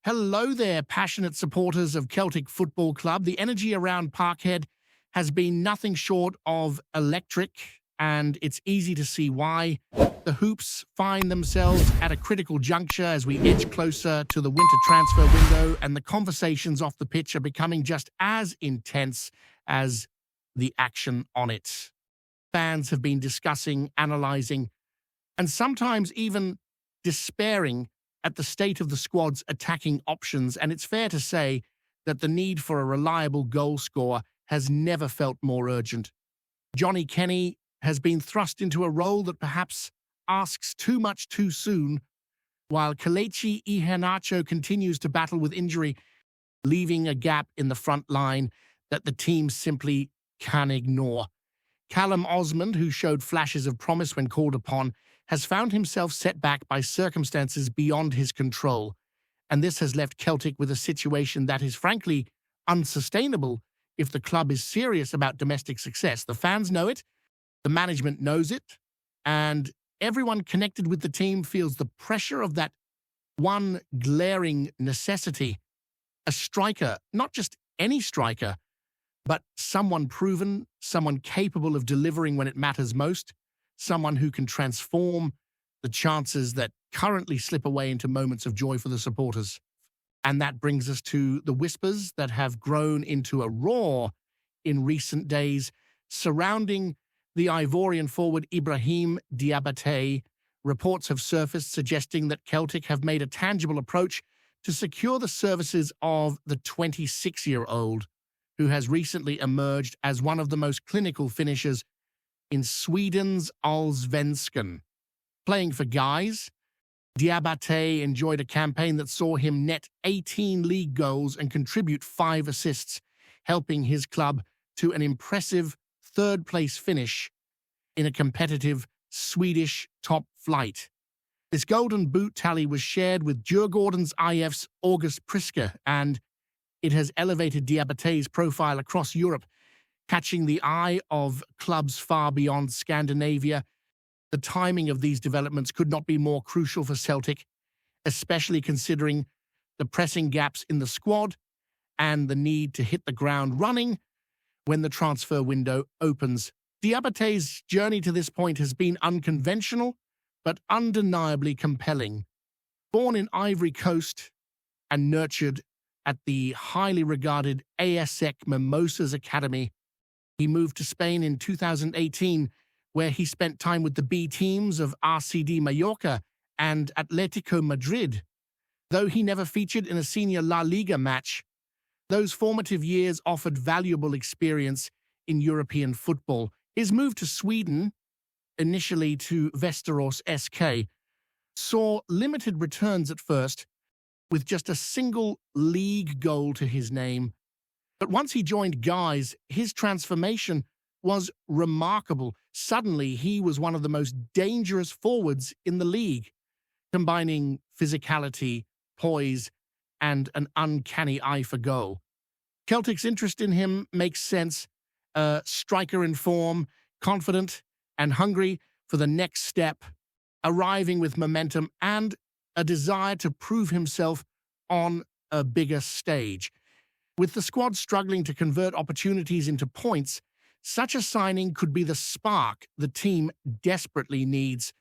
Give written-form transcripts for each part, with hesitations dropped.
Hello there, passionate supporters of Celtic Football Club. The energy around Parkhead has been nothing short of electric, and it's easy to see why. The Hoops find themselves at a critical juncture as we edge closer to the winter transfer window, and the conversations off the pitch are becoming just as intense as the action on it. Fans have been discussing, analysing, and sometimes even despairing at the state of the squad's attacking options, and it's fair to say that the need for a reliable goal scorer has never felt more urgent. Johnny Kenny has been thrust into a role that perhaps asks too much too soon, while Kelechi Iheanacho continues to battle with injury, leaving a gap in the front line that the team simply can ignore. Callum Osmond, who showed flashes of promise when called upon, has found himself set back by circumstances beyond his control, and this has left Celtic with a situation that is frankly unsustainable if the club is serious about domestic success. The fans know it, the management knows it, and everyone connected with the team feels the pressure of that one glaring necessity. A striker, not just any striker, but someone proven, someone capable of delivering when it matters most, someone who can transform the chances that currently slip away into moments of joy for the supporters. And that brings us to the whispers that have grown into a roar in recent days surrounding the Ivorian forward Ibrahim Diabete. Reports have surfaced suggesting that Celtic have made a tangible approach to secure the services of the 26-year-old, who has recently emerged as one of the most clinical finishers in Sweden's Allsvenskan. Playing for Guys, Diabate enjoyed a campaign that saw him net 18 league goals and contribute 5 assists, helping his club to an impressive third-place finish in a competitive Swedish top flight. This golden boot tally was shared with Djurgårdens IF's August Priska, and it has elevated Diabate's profile across Europe, catching the eye of clubs far beyond Scandinavia. The timing of these developments could not be more crucial for Celtic, especially considering the pressing gaps in the squad and the need to hit the ground running when the transfer window opens. Diabate's journey to this point has been unconventional, but undeniably compelling. Born in Ivory Coast and nurtured at the highly regarded ASEC Mimosas Academy, he moved to Spain in 2018, where he spent time with the B teams of RCD Mallorca and Atletico Madrid. Though he never featured in a senior La Liga match, those formative years offered valuable experience in European football. His move to Sweden, initially to Västerås SK, saw limited returns at first, with just a single league goal to his name. But once he joined Guys, his transformation was remarkable. Suddenly, he was one of the most dangerous forwards in the league, combining physicality, poise, and an uncanny eye for goal. Celtic's interest in him makes sense. A striker in form, confident and hungry for the next step, arriving with momentum and a desire to prove himself on a bigger stage. With the squad struggling to convert opportunities into points, such a signing could be the spark the team desperately needs.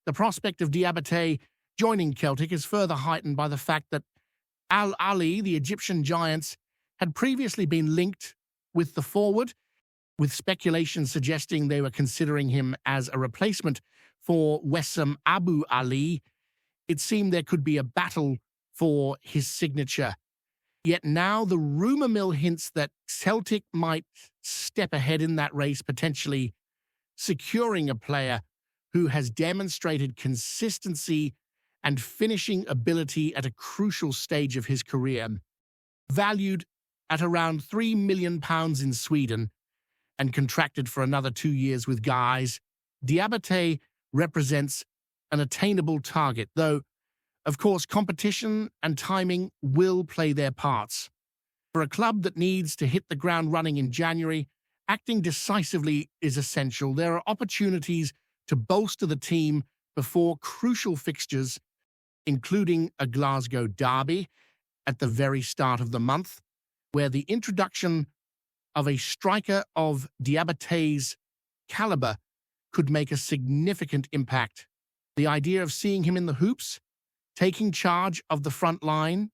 The prospect of Diabate joining Celtic is further heightened by the fact that Al Ahly, the Egyptian giants, had previously been linked with the forward, with speculation suggesting they were considering him as a replacement for Wessam Abu Ali. It seemed there could be a battle for his signature. Yet now the rumor mill hints that Celtic might step ahead in that race, potentially securing a player who has demonstrated consistency and finishing ability at a crucial stage of his career. Valued at around £3 million in Sweden and contracted for another 2 years with Guys, Diabate represents an attainable target, though of course, competition and timing will play their parts. For a club that needs to hit the ground running in January, acting decisively is essential. There are opportunities to bolster the team before crucial fixtures, including a Glasgow derby at the very start of the month, where the introduction of a striker of Diabete's caliber could make a significant impact. The idea of seeing him in the hoops, taking charge of the front line,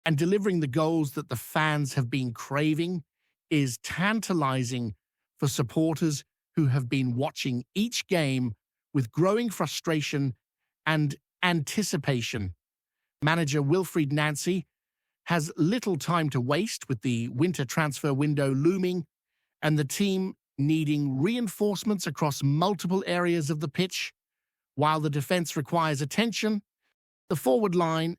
and delivering the goals that the fans have been craving is tantalizing for supporters who have been watching each game with growing frustration and anticipation. Manager Wilfried Nancy has little time to waste with the winter transfer window looming and the team needing reinforcements across multiple areas of the pitch. While the defense requires attention, the forward line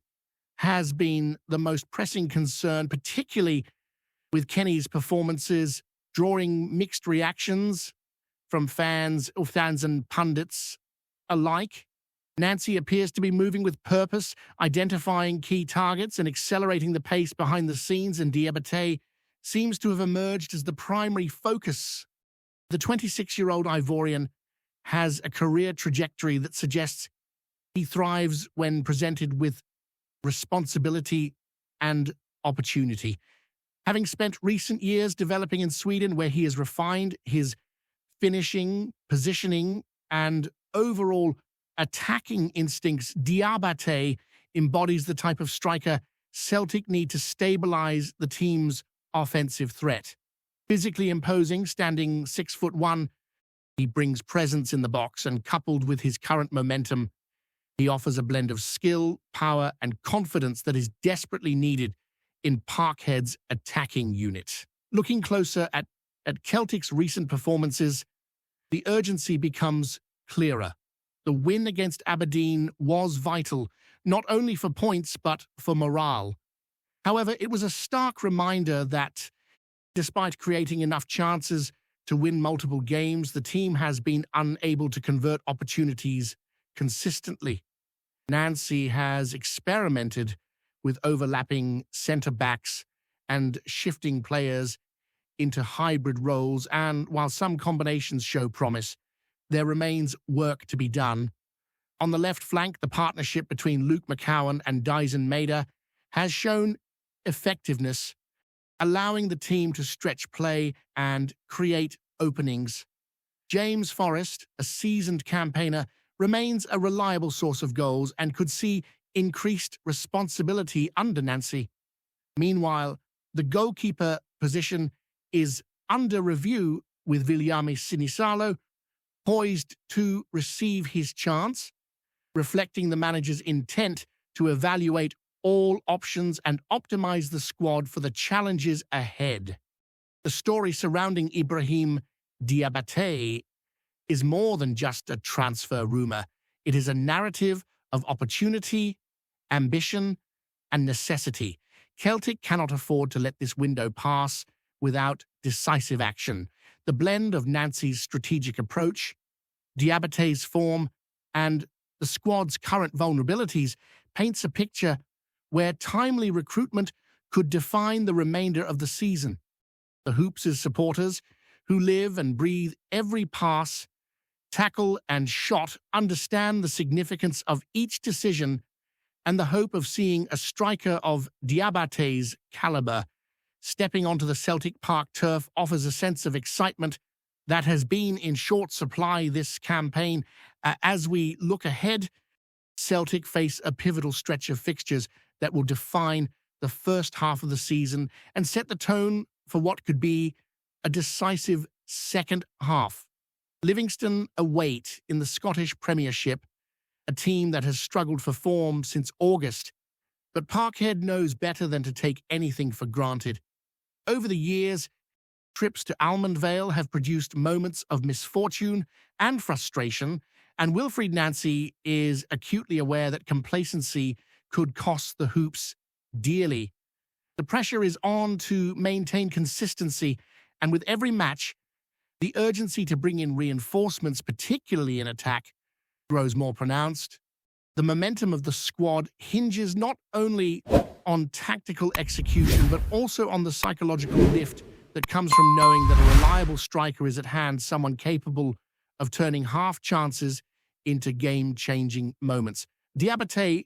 has been the most pressing concern, particularly with Kenny's performances drawing mixed reactions from fans and pundits alike. Nancy appears to be moving with purpose, identifying key targets and accelerating the pace behind the scenes, and Diabete seems to have emerged as the primary focus. The 26-year-old Ivorian has a career trajectory that suggests he thrives when presented with responsibility and opportunity. Having spent recent years developing in Sweden, where he has refined his finishing, positioning, and overall attacking instincts, Diabete embodies the type of striker Celtic need to stabilize the team's offensive threat. Physically imposing, standing 6'1", he brings presence in the box, and coupled with his current momentum, he offers a blend of skill, power, and confidence that is desperately needed in Parkhead's attacking unit. Looking closer at Celtic's recent performances, the urgency becomes clearer. The win against Aberdeen was vital, not only for points but for morale. However, it was a stark reminder that, despite creating enough chances to win multiple games, the team has been unable to convert opportunities consistently. Nancy has experimented with overlapping centre-backs and shifting players into hybrid roles, and while some combinations show promise, there remains work to be done. On the left flank, the partnership between Luke McCowan and Dyson Maeda has shown effectiveness, allowing the team to stretch play and create openings. James Forrest, a seasoned campaigner, remains a reliable source of goals and could see increased responsibility under Nancy. Meanwhile, the goalkeeper position is under review, with Viliami Sinisalo poised to receive his chance, reflecting the manager's intent to evaluate all options and optimize the squad for the challenges ahead. The story surrounding Ibrahim Diabete is more than just a transfer rumor. It is a narrative of opportunity, ambition, and necessity. Celtic cannot afford to let this window pass without decisive action. The blend of Nancy's strategic approach, Diabete's form, and the squad's current vulnerabilities paints a picture where timely recruitment could define the remainder of the season. The Hoops' supporters, who live and breathe every pass, tackle, and shot, understand the significance of each decision, and the hope of seeing a striker of Diabete's caliber stepping onto the Celtic Park turf offers a sense of excitement that has been in short supply this campaign. As we look ahead, Celtic face a pivotal stretch of fixtures that will define the first half of the season and set the tone for what could be a decisive second half. Livingston await in the Scottish Premiership, a team that has struggled for form since August, but Parkhead knows better than to take anything for granted. Over the years, trips to Almondvale have produced moments of misfortune and frustration, and Wilfried Nancy is acutely aware that complacency could cost the Hoops dearly. The pressure is on to maintain consistency, and with every match, the urgency to bring in reinforcements, particularly in attack, grows more pronounced. The momentum of the squad hinges not only on tactical execution, but also on the psychological lift that comes from knowing that a reliable striker is at hand, someone capable of turning half chances into game-changing moments. Diabete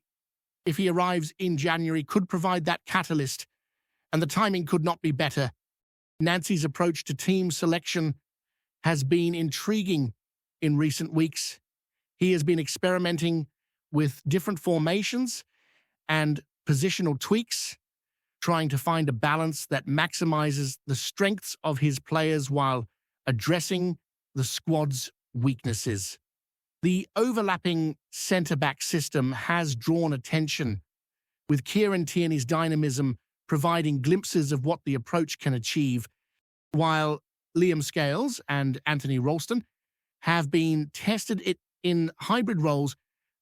if he arrives in January, could provide that catalyst, and the timing could not be better. Nancy's approach to team selection has been intriguing in recent weeks. He has been experimenting with different formations and positional tweaks, trying to find a balance that maximizes the strengths of his players while addressing the squad's weaknesses. The overlapping centre-back system has drawn attention, with Kieran Tierney's dynamism providing glimpses of what the approach can achieve, while Liam Scales and Anthony Ralston have been tested in hybrid roles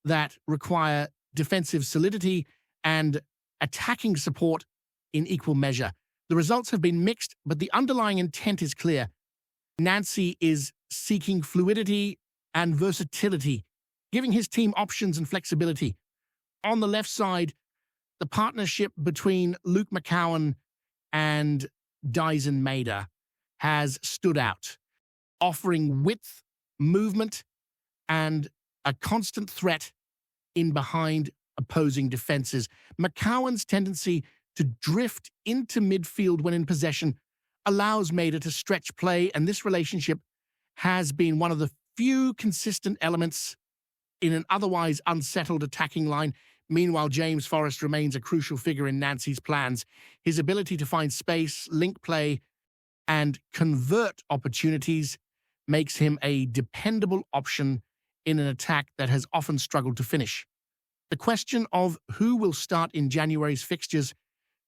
that require defensive solidity and attacking support in equal measure. The results have been mixed, but the underlying intent is clear. Nancy is seeking fluidity and versatility, giving his team options and flexibility. On the left side, the partnership between Luke McCowan and Dyson Maeda has stood out, offering width, movement, and a constant threat in behind opposing defenses. McCowan's tendency to drift into midfield when in possession allows Maeda to stretch play, and this relationship has been one of the few consistent elements in an otherwise unsettled attacking line. Meanwhile, James Forrest remains a crucial figure in Nancy's plans. His ability to find space, link play, and convert opportunities makes him a dependable option in an attack that has often struggled to finish. The question of who will start in January's fixtures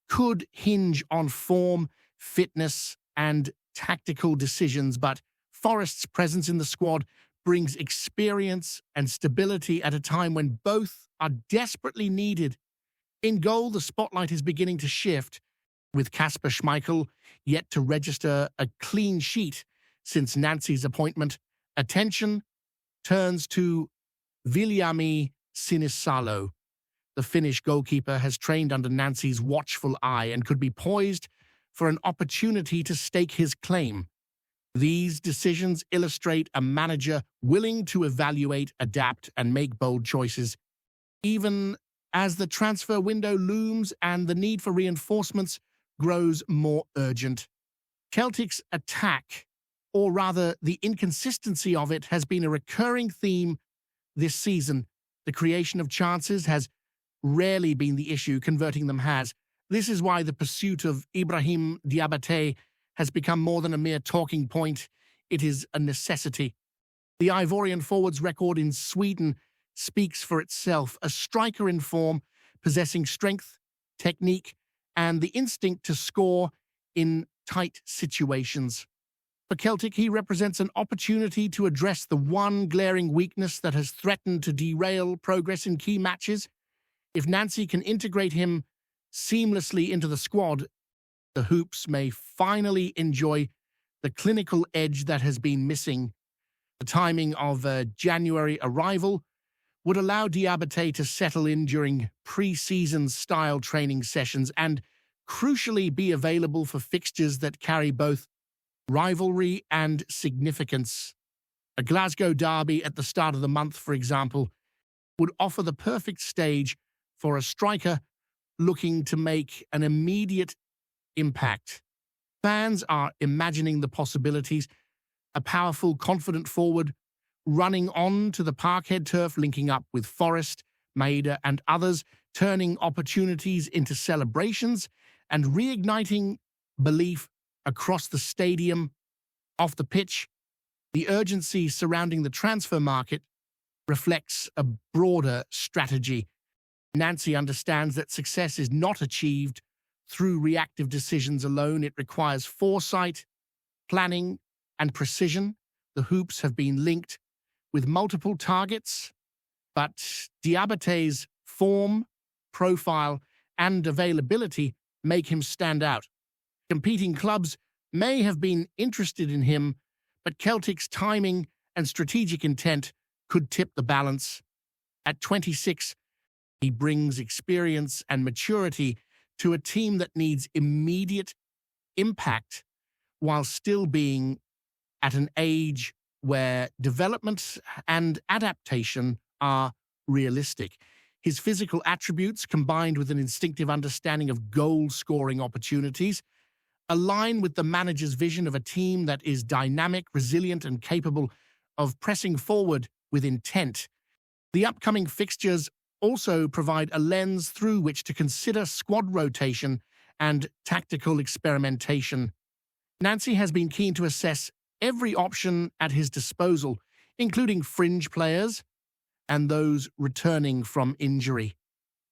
could hinge on form, fitness, and tactical decisions, but Forrest's presence in the squad brings experience and stability at a time when both are desperately needed. In goal, the spotlight is beginning to shift, with Kasper Schmeichel yet to register a clean sheet since Nancy's appointment. Attention turns to Viljami Sinisalo. The Finnish goalkeeper has trained under Nancy's watchful eye and could be poised for an opportunity to stake his claim. These decisions illustrate a manager willing to evaluate, adapt, and make bold choices, even as the transfer window looms and the need for reinforcements grows more urgent. Celtic's attack, or rather the inconsistency of it, has been a recurring theme this season. The creation of chances has rarely been the issue, converting them has. This is why the pursuit of Ibrahim Diabete has become more than a mere talking point. It is a necessity. The Ivorian forward's record in Sweden speaks for itself, a striker in form, possessing strength, technique, and the instinct to score in tight situations. For Celtic, he represents an opportunity to address the one glaring weakness that has threatened to derail progress in key matches. If Nancy can integrate him seamlessly into the squad, the Hoops may finally enjoy the clinical edge that has been missing. The timing of a January arrival would allow Diabete to settle in during pre-season style training sessions and, crucially, be available for fixtures that carry both rivalry and significance. A Glasgow derby at the start of the month, for example, would offer the perfect stage for a striker looking to make an immediate impact. Fans are imagining the possibilities, a powerful, confident forward running on to the Parkhead turf, linking up with Forrest, Maeda, and others, turning opportunities into celebrations and reigniting belief across the stadium. Off the pitch, the urgency surrounding the transfer market reflects a broader strategy. Nancy understands that success is not achieved through reactive decisions alone. It requires foresight, planning, and precision. The Hoops have been linked with multiple targets, but Diabete's form, profile, and availability make him stand out. Competing clubs may have been interested in him, but Celtic's timing and strategic intent could tip the balance. At 26, he brings experience and maturity to a team that needs immediate impact while still being at an age where development and adaptation are realistic. His physical attributes, combined with an instinctive understanding of goal-scoring opportunities, align with the manager's vision of a team that is dynamic, resilient, and capable of pressing forward with intent. The upcoming fixtures also provide a lens through which to consider squad rotation and tactical experimentation. Nancy has been keen to assess every option at his disposal, including fringe players and those returning from injury.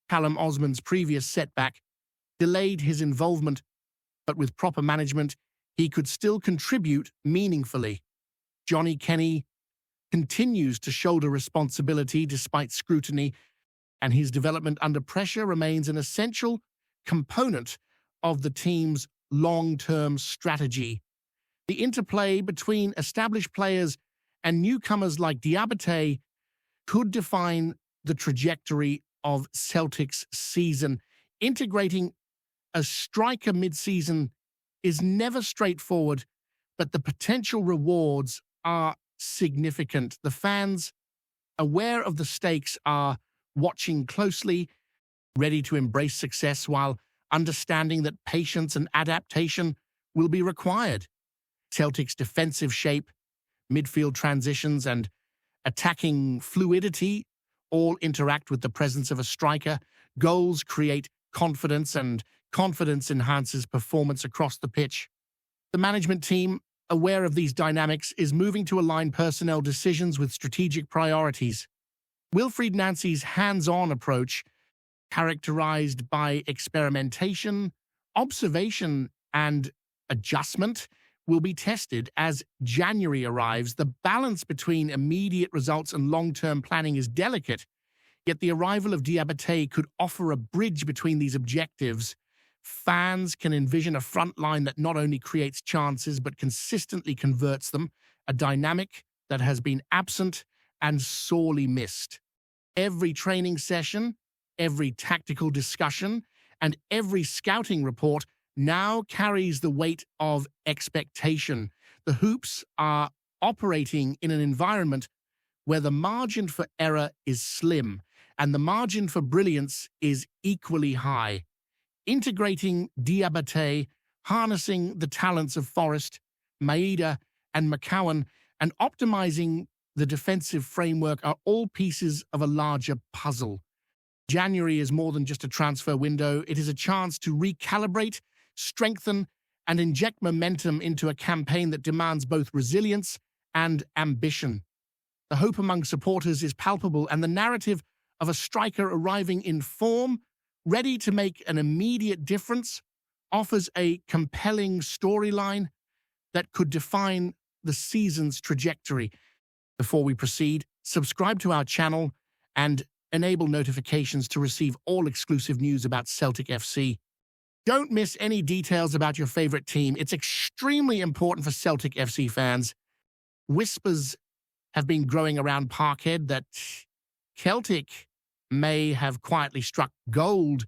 Callum Osman's previous setback delayed his involvement, but with proper management, he could still contribute meaningfully. Johnny Kenny continues to shoulder responsibility despite scrutiny, and his development under pressure remains an essential component of the team's long-term strategy. The interplay between established players and newcomers like Diabete could define the trajectory of Celtic's season. Integrating a striker mid-season is never straightforward, but the potential rewards are significant. The fans, aware of the stakes, are watching closely, ready to embrace success while understanding that patience and adaptation will be required. Celtic's defensive shape, midfield transitions, and attacking fluidity all interact with the presence of a striker. Goals create confidence, and confidence enhances performance across the pitch. The management team, aware of these dynamics, is moving to align personnel decisions with strategic priorities. Wilfried Nancy's hands-on approach, characterized by experimentation, observation, and adjustment, will be tested as January arrives. The balance between immediate results and long-term planning is delicate, yet the arrival of Diabete could offer a bridge between these objectives. Fans can envision a front line that not only creates chances but consistently converts them, a dynamic that has been absent and sorely missed. Every training session, every tactical discussion, and every scouting report now carries the weight of expectation. The Hoops are operating in an environment where the margin for error is slim and the margin for brilliance is equally high. Integrating Diabete, harnessing the talents of Forrest, Maeda, and McCowan, and optimizing the defensive framework are all pieces of a larger puzzle. January is more than just a transfer window. It is a chance to recalibrate, strengthen, and inject momentum into a campaign that demands both resilience and ambition. The hope among supporters is palpable, and the narrative of a striker arriving in form, ready to make an immediate difference, offers a compelling storyline that could define the season's trajectory. Before we proceed, subscribe to our channel and enable notifications to receive all exclusive news about Celtic FC. Don't miss any details about your favorite team. It's extremely important for Celtic FC fans. Whispers have been growing around Parkhead that Celtic may have quietly struck gold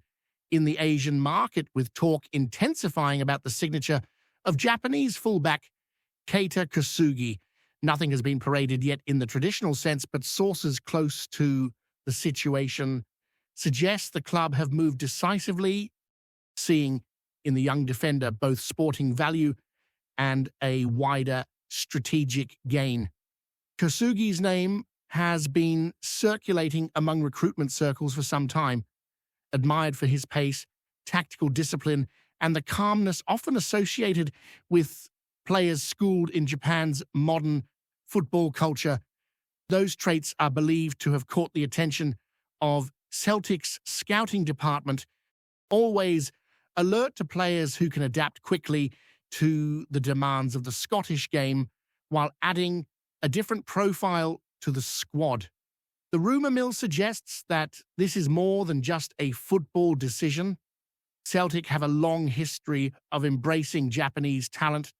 in the Asian market, with talk intensifying about the signature of Japanese fullback KEITA Kosugi. Nothing has been paraded yet in the traditional sense, but sources close to the situation suggest the club have moved decisively, seeing in the young defender both sporting value and a wider strategic gain. Kosugi's name has been circulating among recruitment circles for some time, admired for his pace, tactical discipline, and the calmness often associated with players schooled in Japan's modern football culture. Those traits are believed to have caught the attention of Celtic's scouting department, always alert to players who can adapt quickly to the demands of the Scottish game while adding a different profile to the squad. The rumour mill suggests that this is more than just a football decision. Celtic have a long history of embracing Japanese talent,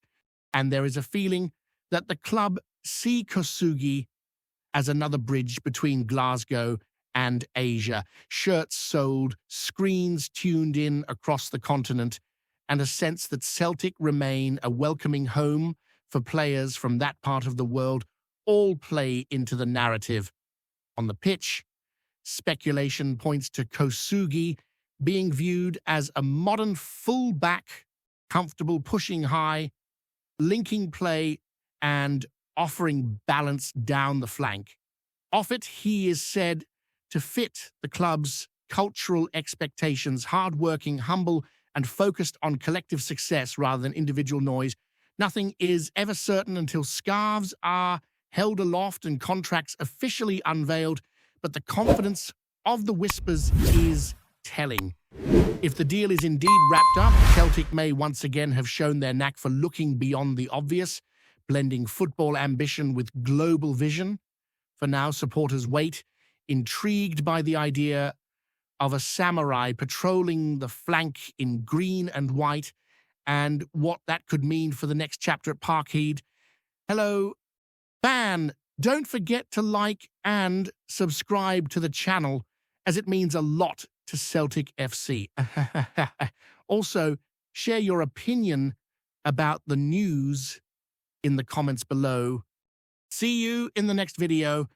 and there is a feeling that the club see Kosugi as another bridge between Glasgow and Asia. Shirts sold, screens tuned in across the continent, and a sense that Celtic remain a welcoming home for players from that part of the world all play into the narrative. On the pitch, Speculation points to Kosugi being viewed as a modern full-back, comfortable pushing high, linking play, and offering balance down the flank. Off it, he is said to fit the club's cultural expectations, hard-working, humble, and focused on collective success rather than individual noise. Nothing is ever certain until scarves are held aloft and contracts officially unveiled, but the confidence of the whispers is telling. If the deal is indeed wrapped up, Celtic may once again have shown their knack for looking beyond the obvious, blending football ambition with global vision. For now, supporters wait, intrigued by the idea of a samurai patrolling the flank in green and white, and what that could mean for the next chapter at Parkhead. Hello, fan! Don't forget to like and subscribe to the channel, as it means a lot to Celtic FC. Also, share your opinion about the news in the comments below. See you in the next video.